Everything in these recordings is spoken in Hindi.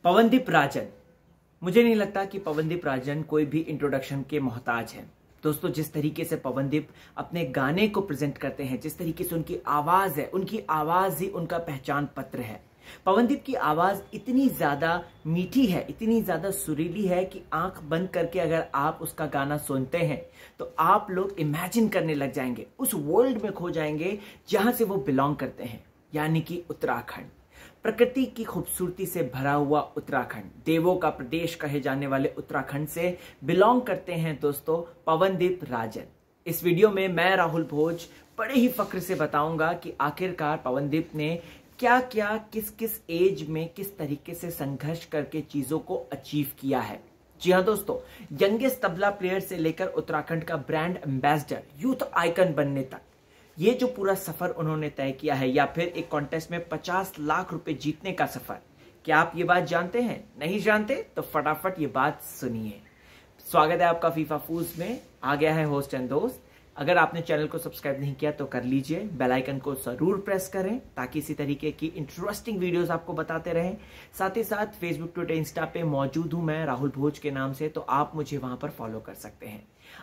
पवनदीप राजन। मुझे नहीं लगता कि पवनदीप राजन कोई भी इंट्रोडक्शन के मोहताज है। दोस्तों, जिस तरीके से पवनदीप अपने गाने को प्रेजेंट करते हैं, जिस तरीके से उनकी आवाज है, उनकी आवाज ही उनका पहचान पत्र है। पवनदीप की आवाज इतनी ज्यादा मीठी है, इतनी ज्यादा सुरीली है कि आंख बंद करके अगर आप उसका गाना सुनते हैं तो आप लोग इमेजिन करने लग जाएंगे, उस वर्ल्ड में खो जाएंगे जहां से वो बिलोंग करते हैं, यानी कि उत्तराखंड। प्रकृति की खूबसूरती से भरा हुआ उत्तराखंड, देवों का प्रदेश कहे जाने वाले उत्तराखंड से बिलोंग करते हैं दोस्तों पवनदीप राजन। इस वीडियो में मैं राहुल भोज बड़े ही फक्र से बताऊंगा कि आखिरकार पवनदीप ने क्या क्या किस किस एज में किस तरीके से संघर्ष करके चीजों को अचीव किया है। जी हाँ दोस्तों, यंगेस्ट तबला प्लेयर से लेकर उत्तराखंड का ब्रांड एम्बेसडर, यूथ आइकन बनने तक, ये जो पूरा सफर उन्होंने तय किया है, या फिर एक कॉन्टेस्ट में 50 लाख रुपए जीतने का सफर, क्या आप ये बात जानते हैं? नहीं जानते तो फटाफट ये बात सुनिए। स्वागत है आपका फीफा फूज में। आ गया है होस्ट एंड दोस्त। अगर आपने चैनल को सब्सक्राइब नहीं किया तो कर लीजिए, बेल आइकन को जरूर प्रेस करें ताकि इसी तरीके की इंटरेस्टिंग वीडियोस आपको बताते रहें। साथ ही साथ फेसबुक, ट्विटर, इंस्टा पे मौजूद हूं मैं राहुल भोज के नाम से, तो आप मुझे वहां पर फॉलो कर सकते हैं।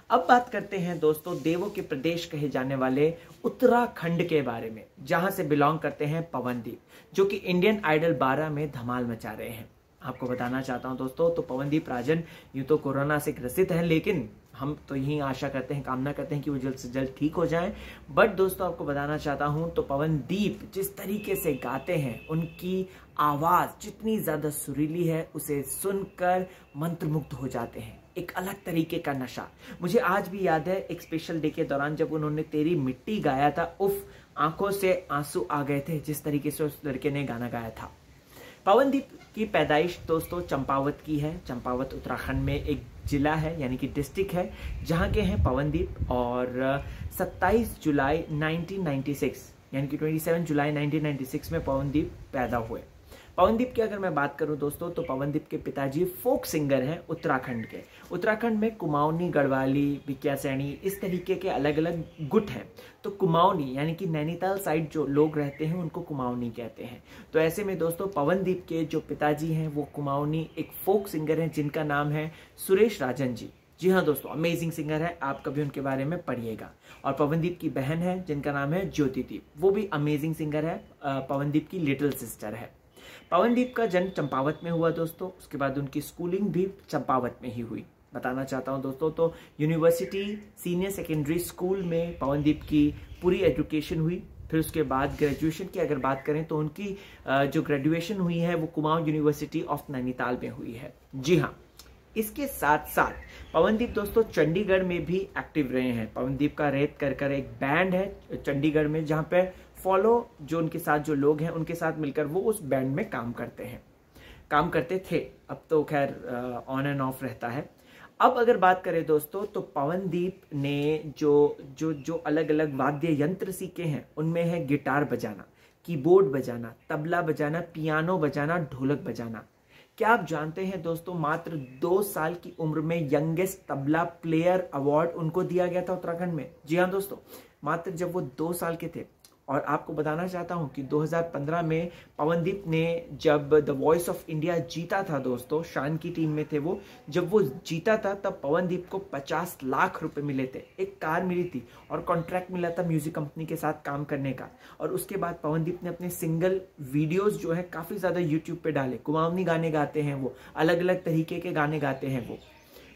अब बात करते हैं दोस्तों देवों के प्रदेश कहे जाने वाले उत्तराखंड के बारे में, जहां से बिलोंग करते हैं पवनदीप, जो कि इंडियन आइडल 12 में धमाल मचा रहे हैं। आपको बताना चाहता हूं दोस्तों, तो पवनदीप राजन यूं तो कोरोना से ग्रसित है, लेकिन हम तो यही आशा करते हैं, कामना करते हैं कि वो जल्द से जल्द ठीक हो जाएं। बट दोस्तों, आपको बताना चाहता हूं तो पवनदीप जिस तरीके से गाते हैं, उनकी आवाज जितनी ज्यादा सुरीली है, उसे सुनकर मंत्रमुग्ध हो जाते हैं। एक अलग तरीके का नशा। मुझे आज भी याद है एक स्पेशल डे के दौरान जब उन्होंने तेरी मिट्टी गाया था, उफ, आंखों से आंसू आ गए थे जिस तरीके से उस लड़के ने गाना गाया था। पवनदीप की पैदाइश दोस्तों चंपावत की है। चंपावत उत्तराखंड में एक जिला है, यानी कि डिस्ट्रिक्ट है, जहां के हैं पवनदीप। और 27 जुलाई 1996 यानी कि 27 जुलाई 1996 में पवनदीप पैदा हुए। पवनदीप की अगर मैं बात करूं दोस्तों, तो पवनदीप के पिताजी फोक सिंगर हैं उत्तराखंड के। उत्तराखंड में कुमाऊनी, गढ़वाली, भिकियासैनी, इस तरीके के अलग अलग गुट हैं। तो कुमाऊनी यानी कि नैनीताल साइड जो लोग रहते हैं उनको कुमाऊनी कहते हैं। तो ऐसे में दोस्तों पवनदीप के जो पिताजी हैं वो कुमाऊनी एक फोक सिंगर हैं, जिनका नाम है सुरेश राजन जी। जी हाँ दोस्तों, अमेजिंग सिंगर है, आप कभी उनके बारे में पढ़िएगा। और पवनदीप की बहन है जिनका नाम है ज्योतिदीप, वो भी अमेजिंग सिंगर है, पवनदीप की लिटिल सिस्टर है। पवनदीप का जन्म चंपावत में हुआ दोस्तों। उसके बाद उनकी स्कूलिंग भी चंपावत में ही हुई। बताना चाहता हूं दोस्तों, तो यूनिवर्सिटी सीनियर सेकेंडरी स्कूल में पवनदीप की पूरी एजुकेशन हुई। फिर उसके बाद ग्रेजुएशन की अगर बात करें तो उनकी जो ग्रेजुएशन हुई है वो कुमाऊं यूनिवर्सिटी ऑफ नैनीताल में हुई है। जी हाँ, इसके साथ साथ पवनदीप दोस्तों चंडीगढ़ में भी एक्टिव रहे हैं। पवनदीप का रेत कर एक बैंड है चंडीगढ़ में, जहां पे फॉलो जो उनके साथ जो लोग हैं उनके साथ मिलकर वो उस बैंड में काम करते थे। अब तो खैर ऑन एंड ऑफ रहता है। अब अगर बात करें दोस्तों, तो पवनदीप ने जो अलग अलग वाद्य यंत्र सीखे हैं, उनमें है गिटार बजाना, कीबोर्ड बजाना, तबला बजाना, पियानो बजाना, ढोलक बजाना। क्या आप जानते हैं दोस्तों, मात्र 2 साल की उम्र में यंगेस्ट तबला प्लेयर अवार्ड उनको दिया गया था उत्तराखंड में। जी हाँ दोस्तों, मात्र जब वो 2 साल के थे। और आपको बताना चाहता हूं कि 2015 में पवनदीप ने जब द वॉइस ऑफ इंडिया जीता था दोस्तों, शान की टीम में थे वो, जब वो जीता था तब पवनदीप को 50 लाख रुपए मिले थे, एक कार मिली थी और कॉन्ट्रैक्ट मिला था म्यूजिक कंपनी के साथ काम करने का। और उसके बाद पवनदीप ने अपने सिंगल वीडियोस जो है काफी ज्यादा यूट्यूब पे डाले। कुमाऊनी गाने गाते हैं वो, अलग अलग तरीके के गाने गाते हैं वो।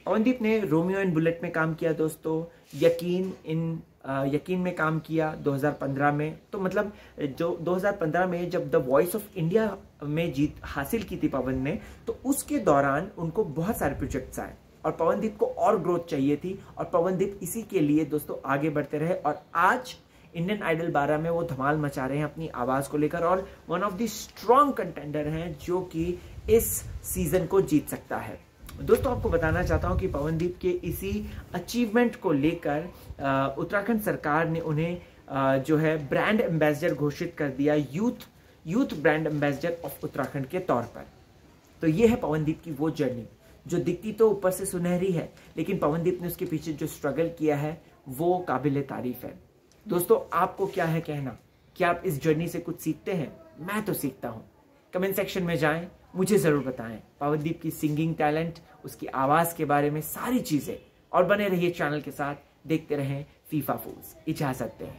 पवनदीप ने रोमियो एंड बुलेट में काम किया दोस्तों, यकीन में काम किया 2015 में। तो मतलब जो 2015 में जब द वॉइस ऑफ इंडिया में जीत हासिल की थी पवन ने, तो उसके दौरान उनको बहुत सारे प्रोजेक्ट्स आए और पवनदीप को और ग्रोथ चाहिए थी, और पवनदीप इसी के लिए दोस्तों आगे बढ़ते रहे। और आज इंडियन आइडल 12 में वो धमाल मचा रहे हैं अपनी आवाज को लेकर, और one of the strong contender हैं जो कि इस सीजन को जीत सकता है। दोस्तों, आपको बताना चाहता हूं कि पवनदीप के इसी अचीवमेंट को लेकर उत्तराखंड सरकार ने उन्हें जो है ब्रांड एम्बेसडर घोषित कर दिया, youth brand ambassador of Uttarakhand के तौर पर। तो ये है पवनदीप की वो जर्नी, जो दिखती तो ऊपर से सुनहरी है, लेकिन पवनदीप ने उसके पीछे जो स्ट्रगल किया है वो काबिले तारीफ है। दोस्तों, आपको क्या है कहना? क्या आप इस जर्नी से कुछ सीखते हैं? मैं तो सीखता हूं। कमेंट सेक्शन में जाएं मुझे ज़रूर बताएं पवनदीप की सिंगिंग टैलेंट, उसकी आवाज़ के बारे में सारी चीज़ें। और बने रहिए चैनल के साथ, देखते रहें फीफा फूल्स। इजाज़त दें।